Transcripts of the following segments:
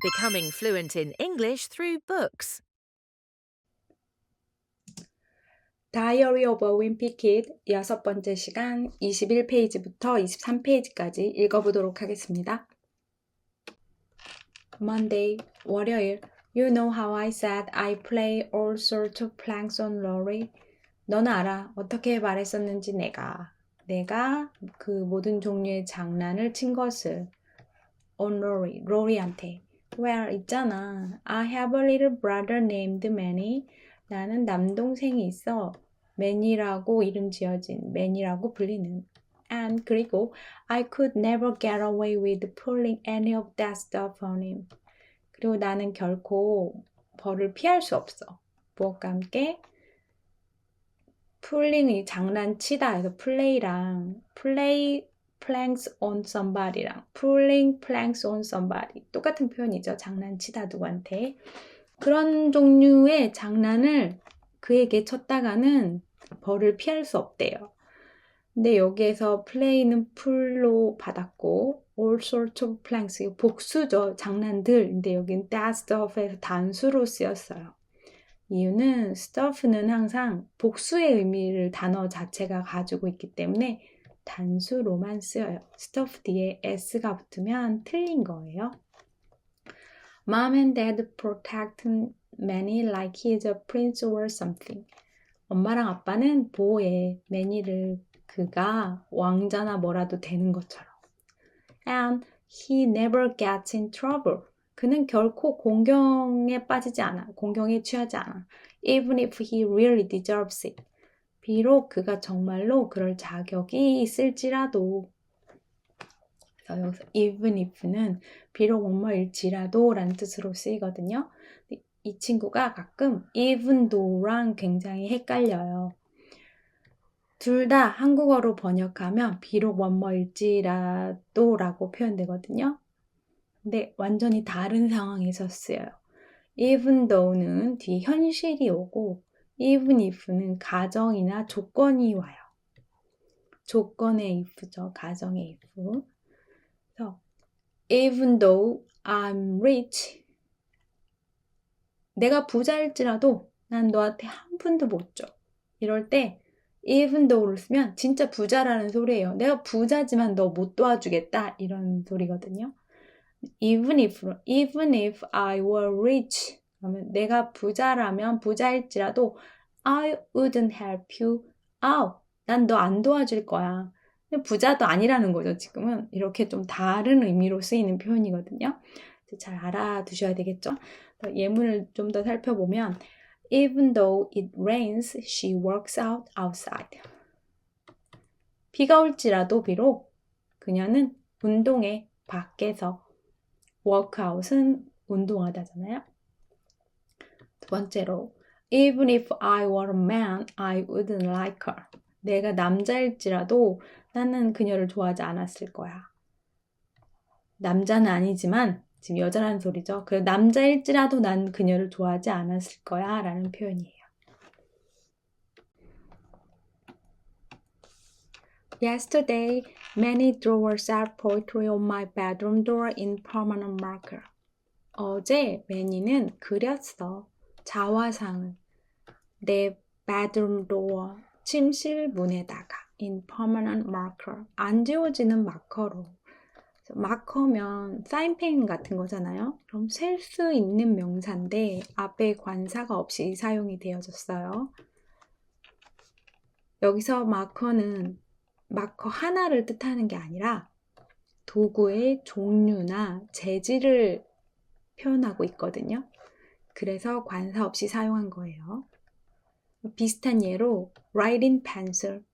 Becoming fluent in English through books. Diary of a Wimpy Kid 6번째 시간 21페이지부터 23페이지까지 읽어보도록 하겠습니다. Monday, 월요일. You know how I said I play all sorts of pranks on Rory? 너는 알아. 어떻게 말했었는지 내가 그 모든 종류의 장난을 친 것을 on Rory, 로리한테. Well, 있잖아. I have a little brother named Manny. 나는 남동생이 있어. Manny라고 이름 지어진 Manny라고 불리는. And 그리고 I could never get away with pulling any of that stuff on him. 그리고 나는 결코 벌을 피할 수 없어. 무엇과 함께? pulling 장난치다 해서 play랑 play pranks on somebody랑 pulling pranks on somebody 똑같은 표현이죠. 장난치다 누구한테. 그런 종류의 장난을 그에게 쳤다가는 벌을 피할 수 없대요. 근데 여기에서 play는 풀로 받았고 all sorts of pranks 이거 복수죠. 장난들. 근데 여긴 that stuff에서 단수로 쓰였어요. 이유는 stuff는 항상 복수의 의미를 단어 자체가 가지고 있기 때문에 단수로만 쓰여요. stuff 뒤에 s가 붙으면 틀린 거예요. Mom and Dad protect Manny like he's a prince or something. 엄마랑 아빠는 보호해 매니를 그가 왕자나 뭐라도 되는 것처럼. And he never gets in trouble. 그는 결코 공경에 빠지지 않아. 공경에 취하지 않아. Even if he really deserves it. 비록 그가 정말로 그럴 자격이 있을지라도. 그래서 여기서 even if는 비록 뭐뭐일지라도 라는 뜻으로 쓰이거든요. 이 친구가 가끔 even though랑 굉장히 헷갈려요. 둘 다 한국어로 번역하면 비록 뭐뭐일지라도 라고 표현되거든요. 근데 완전히 다른 상황에서 쓰여요. even though는 뒤에 현실이 오고 even if는 가정이나 조건이 와요. 조건의 if죠. 가정의 if. 그래서 even though I'm rich 내가 부자일지라도 난 너한테 한 푼도 못 줘. 이럴 때 even though를 쓰면 진짜 부자라는 소리예요. 내가 부자지만 너 못 도와주겠다 이런 소리거든요. even if I were rich 그러면 내가 부자라면 부자일지라도 I wouldn't help you out. 난 너 안 도와줄 거야. 부자도 아니라는 거죠. 지금은 이렇게 좀 다른 의미로 쓰이는 표현이거든요. 잘 알아두셔야 되겠죠. 예문을 좀 더 살펴보면 Even though it rains, she works out outside. 비가 올지라도 비록 그녀는 운동해 밖에서. workout은 운동하다잖아요. 두 번째로 Even if I were a man, I wouldn't like her. 내가 남자일지라도 나는 그녀를 좋아하지 않았을 거야. 남자는 아니지만 지금 여자라는 소리죠. 그 남자일지라도 난 그녀를 좋아하지 않았을 거야 라는 표현이에요. Yesterday, Manny drew a sad poetry on my bedroom door in permanent marker. 어제 매니는 그렸어. 자화상을 내 bedroom door, 침실 문에다가 in permanent marker, 안 지워지는 마커로. 마커면 사인펜 같은 거잖아요. 그럼 셀 수 있는 명사인데 앞에 관사가 없이 사용이 되어졌어요. 여기서 마커는 마커 하나를 뜻하는 게 아니라 도구의 종류나 재질을 표현하고 있거든요. 그래서 관사 없이 사용한 거예요. 비슷한 예로 writing pencil,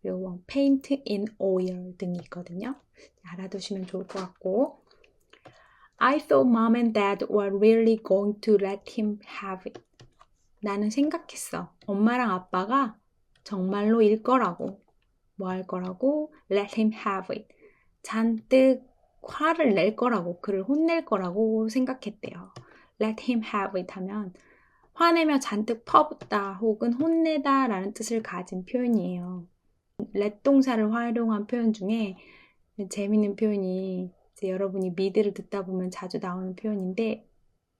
그리고 paint in oil 등이 있거든요. 알아두시면 좋을 것 같고 I thought mom and dad were really going to let him have it. 나는 생각했어. 엄마랑 아빠가 정말로 일 거라고. 뭐 할 거라고? Let him have it. 잔뜩 화를 낼 거라고, 그를 혼낼 거라고 생각했대요. Let him have it 하면 화내며 잔뜩 퍼붓다 혹은 혼내다 라는 뜻을 가진 표현이에요. let 동사를 활용한 표현 중에 재밌는 표현이 이제 여러분이 미드를 듣다 보면 자주 나오는 표현인데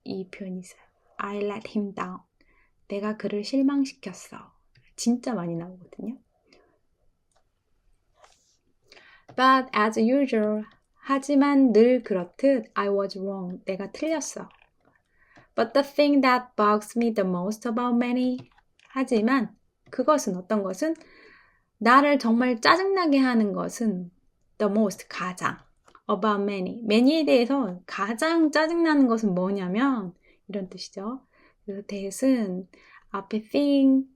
이 표현이 있어요. I let him down. 내가 그를 실망시켰어. 진짜 많이 나오거든요. But as usual. 하지만 늘 그렇듯 I was wrong. 내가 틀렸어. But the thing that bugs me the most about Manny. 하지만 그것은 어떤 것은 나를 정말 짜증나게 하는 것은 the most 가장 about Manny. Manny에 대해서 가장 짜증나는 것은 뭐냐면 이런 뜻이죠. 그래서 that은 앞에 thing,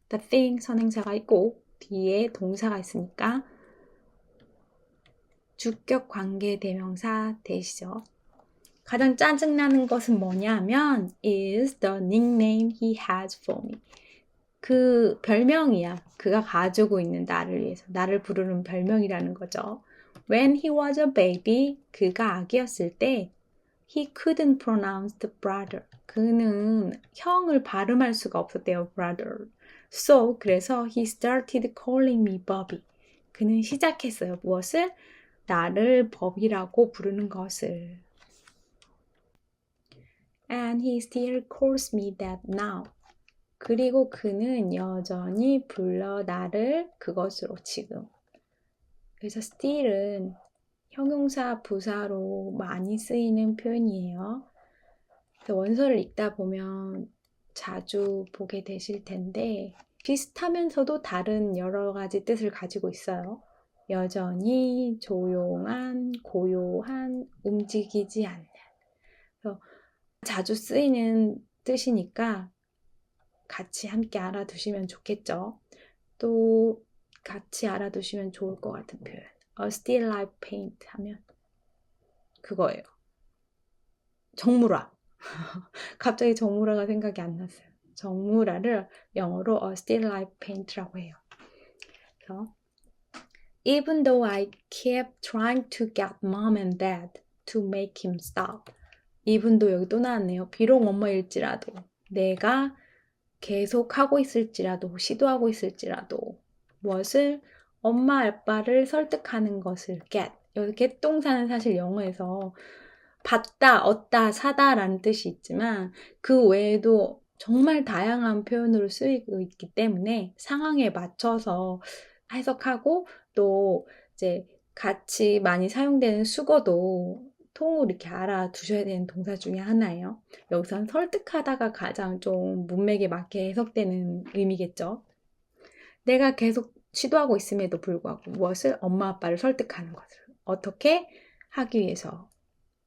the thing 선행사가 있고 뒤에 동사가 있으니까 주격 관계 대명사 that이죠. 가장 짜증나는 것은 뭐냐면 is the nickname he has for me. 그 별명이야. 그가 가지고 있는 나를 위해서. 나를 부르는 별명이라는 거죠. When he was a baby, 그가 아기였을 때 he couldn't pronounce the brother. 그는 형을 발음할 수가 없었대요. brother. So, 그래서 he started calling me Bobby. 그는 시작했어요. 무엇을? 나를 법이라고 부르는 것을. And he still calls me that now. 그리고 그는 여전히 불러 나를 그것으로 지금. 그래서 still은 형용사 부사로 많이 쓰이는 표현이에요. 그래서 원서를 읽다 보면 자주 보게 되실 텐데 비슷하면서도 다른 여러 가지 뜻을 가지고 있어요. 여전히, 조용한, 고요한, 움직이지 않는. 그래서 자주 쓰이는 뜻이니까 같이 함께 알아두시면 좋겠죠. 또 같이 알아두시면 좋을 것 같은 표현. A still life paint 하면 그거예요. 정물화. 갑자기 정물화가 생각이 안 났어요. 정물화를 영어로 a still life paint라고 해요. 그래서 Even though I kept trying to get mom and dad to make him stop. even though 여기 또 나왔네요. 비록 뭐뭐일지라도 내가 계속 하고 있을지라도 시도하고 있을지라도 무엇을 엄마 아빠를 설득하는 것을 get. 여기 get 동사는 사실 영어에서 받다, 얻다, 사다 라는 뜻이 있지만 그 외에도 정말 다양한 표현으로 쓰이고 있기 때문에 상황에 맞춰서 해석하고 또 이제 같이 많이 사용되는 수거도 통으로 이렇게 알아두셔야 되는 동사 중에 하나예요. 여기서는 설득하다가 가장 좀 문맥에 맞게 해석되는 의미겠죠. 내가 계속 시도하고 있음에도 불구하고 무엇을? 엄마 아빠를 설득하는 것을 어떻게 하기 위해서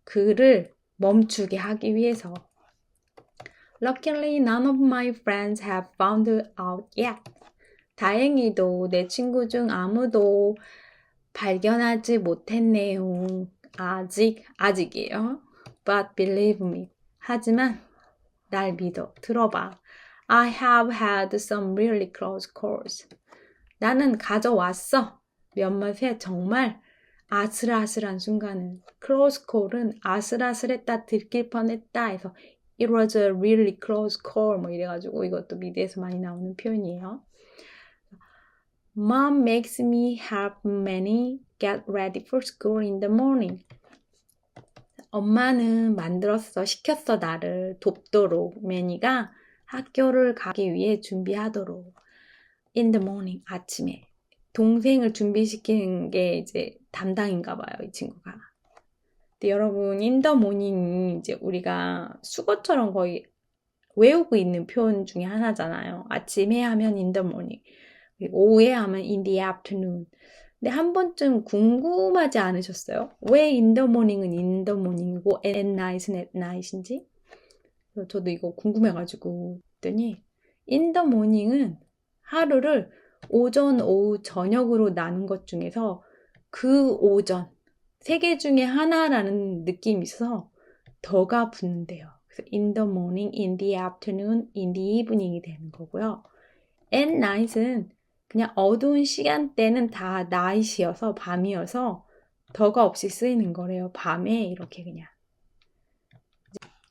그를 멈추게 하기 위해서 Luckily none of my friends have found out yet. 다행히도 내 친구 중 아무도 발견하지 못했네요. 아직이에요. But believe me. 하지만 날 믿어. 들어봐. I have had some really close calls. 나는 가져왔어. 몇몇의 정말 아슬아슬한 순간을. close call은 아슬아슬했다, 들킬 뻔했다 해서 it was a really close call 뭐 이래가지고 이것도 미드에서 많이 나오는 표현이에요. Mom makes me help Manny get ready for school in the morning. 엄마는 시켰어 나를 돕도록 Manny가 학교를 가기 위해 준비하도록 in the morning 아침에 동생을 준비시키는 게 이제 담당인가 봐요 이 친구가. 근데 여러분 in the morning이 이제 우리가 수거처럼 거의 외우고 있는 표현 중에 하나잖아요. 아침에 하면 in the morning. 오후에 하면 in the afternoon. 근데 한 번쯤 궁금하지 않으셨어요? 왜 in the morning은 in the morning이고 at night은 at night인지? 저도 이거 궁금해가지고 했더니 in the morning은 하루를 오전, 오후, 저녁으로 나눈 것 중에서 그 오전, 세 개 중에 하나라는 느낌이 있어서 더가 붙는데요. 그래서 in the morning, in the afternoon, in the evening이 되는 거고요. at night은 그냥 어두운 시간대는 다 night이어서 밤이어서 더가 없이 쓰이는 거래요. 밤에 이렇게 그냥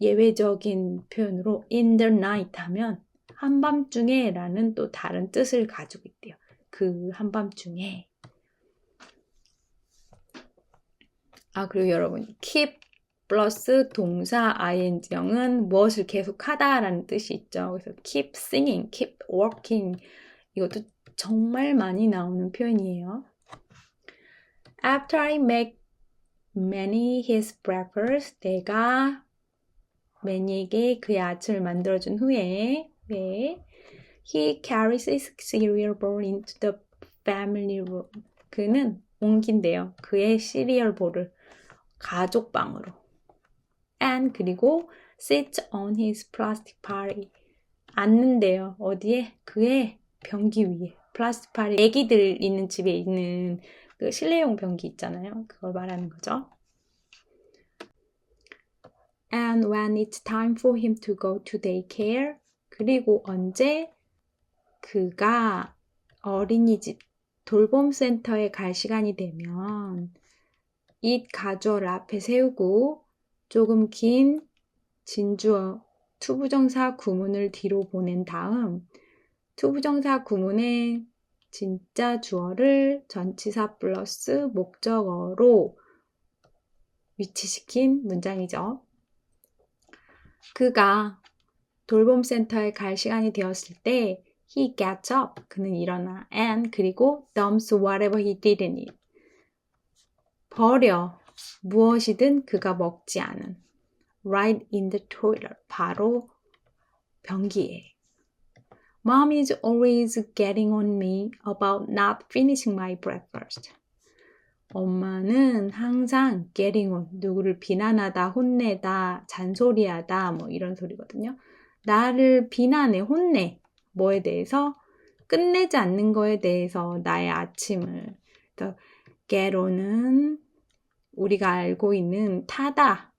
예외적인 표현으로 in the night 하면 한밤중에 라는 또 다른 뜻을 가지고 있대요. 그 한밤중에 그리고 여러분, keep 플러스 동사 ing형은 무엇을 계속하다라는 뜻이 있죠. 그래서 keep singing, keep working 이것도 정말 많이 나오는 표현이에요. After I make Manny his breakfast, 내가 매니에게 그의 아침을 만들어준 후에 he carries his cereal bowl into the family room. 그는 옮긴대요. 그의 시리얼 볼을 가족 방으로. And 그리고 sits on his plastic party. 앉는데요. 어디에? 그의 변기 위에. 플라스틱 파리. 애기들 있는 집에 있는 그 실내용 변기 있잖아요. 그걸 말하는 거죠. And when it's time for him to go to daycare. 그리고 언제 그가 어린이집 돌봄센터에 갈 시간이 되면 it 가주어를 앞에 세우고 조금 긴 진주어 투부정사 구문을 뒤로 보낸 다음 투부정사 구문에 진짜 주어를 전치사 플러스 목적어로 위치시킨 문장이죠. 그가 돌봄센터에 갈 시간이 되었을 때 he gets up, 그는 일어나 and 그리고 dumps whatever he didn't eat. 버려 무엇이든 그가 먹지 않은 right in the toilet, 바로 변기에. Mom is always getting on me about not finishing my breakfast. 엄마는 항상 getting on, 누구를 비난하다, 혼내다, 잔소리하다 뭐 이런 소리거든요. 나를 비난해, 혼내. 뭐에 대해서? 끝내지 않는 거에 대해서 나의 아침을. get on은 우리가 알고 있는 타다,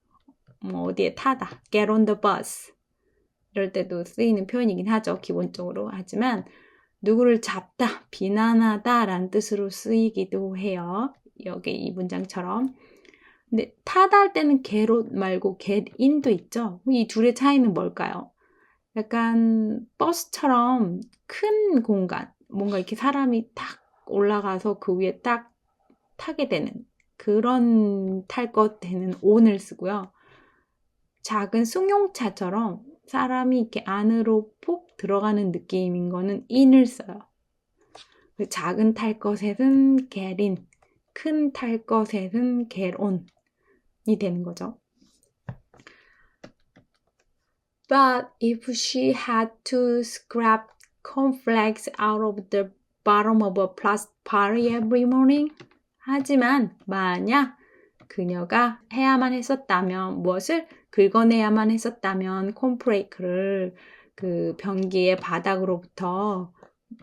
뭐 어디에 타다, get on the bus. 이럴 때도 쓰이는 표현이긴 하죠, 기본적으로. 하지만 누구를 잡다, 비난하다 라는 뜻으로 쓰이기도 해요. 여기 이 문장처럼. 근데 타다 할 때는 get on 말고 get in도 있죠. 이 둘의 차이는 뭘까요? 약간 버스처럼 큰 공간, 뭔가 이렇게 사람이 탁 올라가서 그 위에 딱 타게 되는 그런 탈 것 되는 on을 쓰고요. 작은 승용차처럼 사람이 이렇게 안으로 폭 들어가는 느낌인 거는 in을 써요. 작은 탈 것에는 get in, 큰 탈 것에는 get on이 되는 거죠. But if she had to scrape cornflakes out of the bottom of a plastic party every morning, 하지만 만약 그녀가 해야만 했었다면, 무엇을 긁어내야만 했었다면 콘프레이크를 그 변기의 바닥으로부터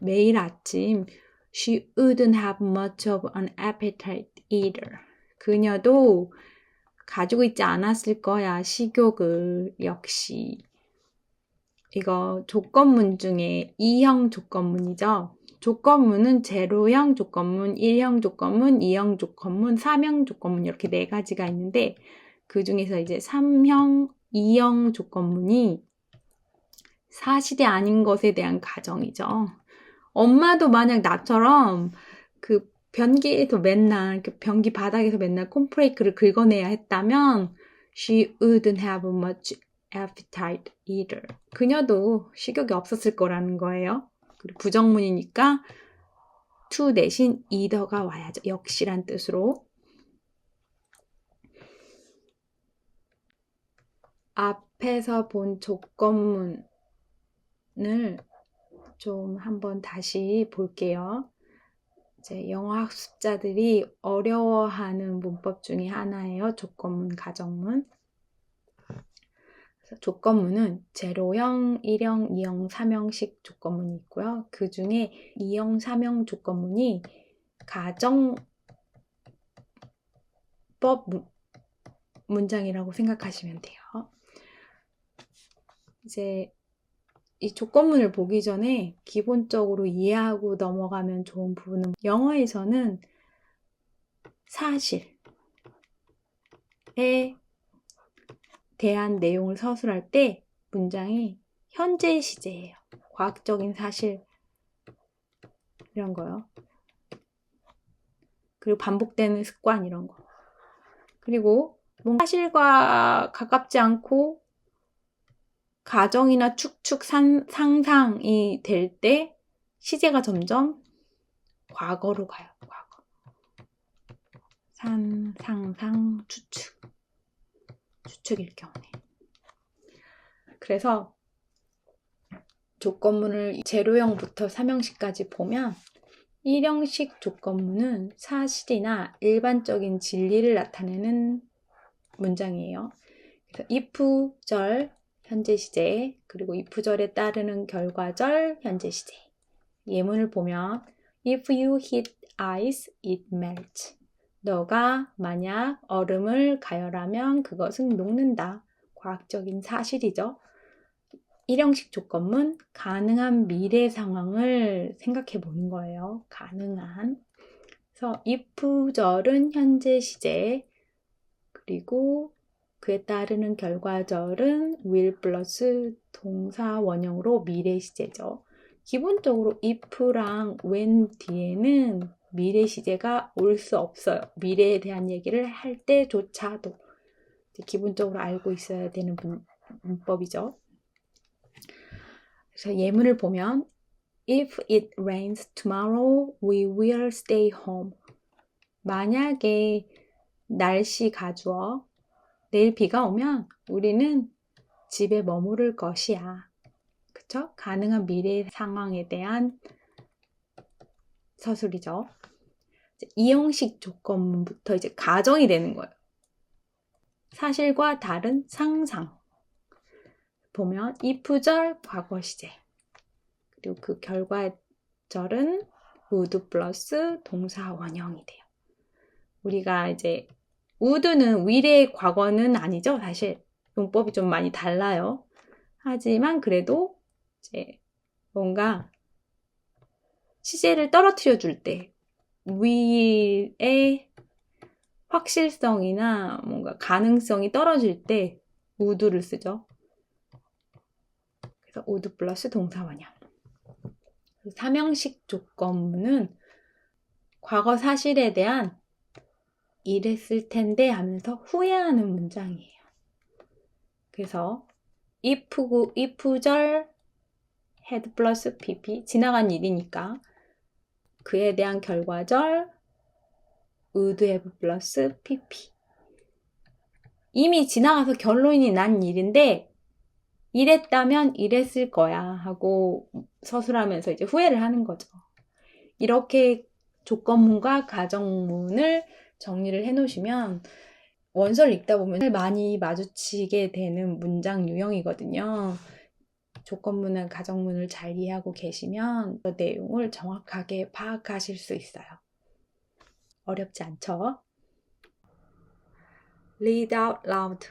매일 아침 she wouldn't have much of an appetite either. 그녀도 가지고 있지 않았을 거야, 식욕을. 역시 이거 조건문 중에 2형 조건문이죠. 조건문은 제로형 조건문, 1형 조건문, 2형 조건문, 3형 조건문 이렇게 4가지가 있는데 그 중에서 이제 3형, 2형 조건문이 사실이 아닌 것에 대한 가정이죠. 엄마도 만약 나처럼 그 변기에서 맨날, 변기 바닥에서 맨날 콘프레이크를 긁어내야 했다면 she wouldn't have much appetite either. 그녀도 식욕이 없었을 거라는 거예요. 그리고 부정문이니까 to 대신 either가 와야죠. 역시란 뜻으로. 앞에서 본 조건문을 좀 한번 다시 볼게요. 이제 영어 학습자들이 어려워하는 문법 중에 하나예요. 조건문, 가정문. 조건문은 제로형, 1형, 2형, 3형식 조건문이 있고요. 그 중에 2형, 3형 조건문이 가정법 문장이라고 생각하시면 돼요. 이제 이 조건문을 보기 전에 기본적으로 이해하고 넘어가면 좋은 부분은 영어에서는 사실에 대한 내용을 서술할 때 문장이 현재 시제예요. 과학적인 사실 이런 거요. 그리고 반복되는 습관 이런 거. 그리고 뭔가 사실과 가깝지 않고 가정이나 축축 상상이 될 때 시제가 점점 과거로 가요. 과거. 상상, 추측일 경우네. 그래서 조건문을 제로형부터 3형식까지 보면 1형식 조건문은 사실이나 일반적인 진리를 나타내는 문장이에요. 그래서 if절, 현재 시제, 그리고 if절에 따르는 결과절, 현재 시제. 예문을 보면 If you heat ice, it melts. 너가 만약 얼음을 가열하면 그것은 녹는다. 과학적인 사실이죠. 1형식 조건문, 가능한 미래 상황을 생각해 보는 거예요. 가능한. 그래서 if절은 현재 시제, 그리고 그에 따르는 결과절은 will 플러스 동사 원형으로 미래 시제죠. 기본적으로 if랑 when 뒤에는 미래 시제가 올 수 없어요. 미래에 대한 얘기를 할 때조차도 기본적으로 알고 있어야 되는 문법이죠. 그래서 예문을 보면 If it rains tomorrow, we will stay home. 만약에 날씨 가주어 내일 비가 오면 우리는 집에 머무를 것이야. 그쵸? 가능한 미래 상황에 대한 서술이죠. 2형식 조건문부터 이제 가정이 되는 거예요. 사실과 다른 상상. 보면 if절 과거 시제. 그리고 그 결과절은 would 플러스 동사 원형이 돼요. 우리가 이제 would는 will의 과거는 아니죠. 사실 용법이 좀 많이 달라요. 하지만 그래도 이제 뭔가 시제를 떨어뜨려 줄 때 will의 확실성이나 뭔가 가능성이 떨어질 때 would를 쓰죠. 그래서 would 플러스 동사 원형. 3형식 조건문은 과거 사실에 대한 이랬을 텐데 하면서 후회하는 문장이에요. 그래서 if절 had 플러스 pp 지나간 일이니까 그에 대한 결과절 would have 플러스 pp 이미 지나가서 결론이 난 일인데 이랬다면 이랬을 거야 하고 서술하면서 이제 후회를 하는 거죠. 이렇게 조건문과 가정문을 정리를 해놓으시면 원서를 읽다 보면 많이 마주치게 되는 문장 유형이거든요. 조건문과 가정문을 잘 이해하고 계시면 그 내용을 정확하게 파악하실 수 있어요. 어렵지 않죠? Read out loud.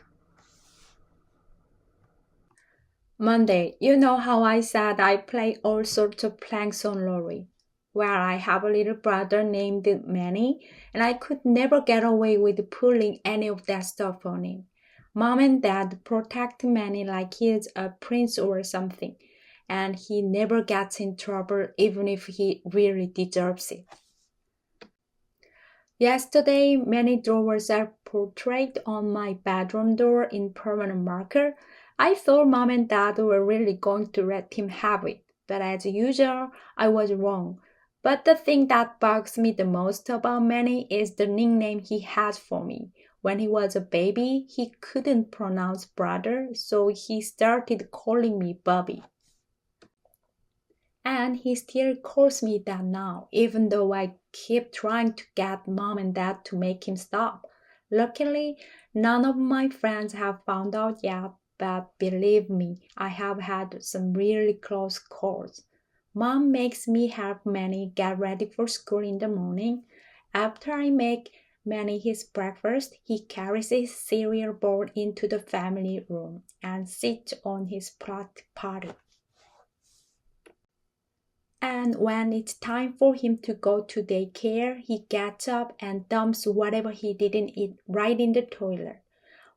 Monday, you know how I said I play all sorts of pranks on Lori? Well, I have a little brother named Manny, and I could never get away with pulling any of that stuff on him. Mom and Dad protect Manny like he's a prince or something, and he never gets in trouble even if he really deserves it. Yesterday, many drawers are portrayed on my bedroom door in permanent marker. I thought Mom and Dad were really going to let him have it, but as usual, I was wrong. But the thing that bugs me the most about Manny is the nickname he has for me. When he was a baby, he couldn't pronounce brother, so he started calling me Bobby. And he still calls me that now, even though I keep trying to get Mom and Dad to make him stop. Luckily, none of my friends have found out yet, but believe me, I have had some really close calls. Mom makes me help Manny get ready for school in the morning. After I make Manny his breakfast, he carries his cereal bowl into the family room and sits on his potty. And when it's time for him to go to daycare, he gets up and dumps whatever he didn't eat right in the toilet.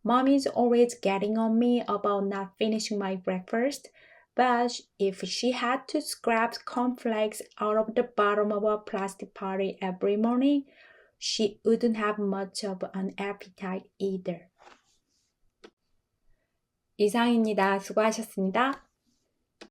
Mom is always getting on me about not finishing my breakfast, but if she had to scrape cornflakes out of the bottom of a plastic potty every morning, She wouldn't have much of an appetite either. 이상입니다. 수고하셨습니다.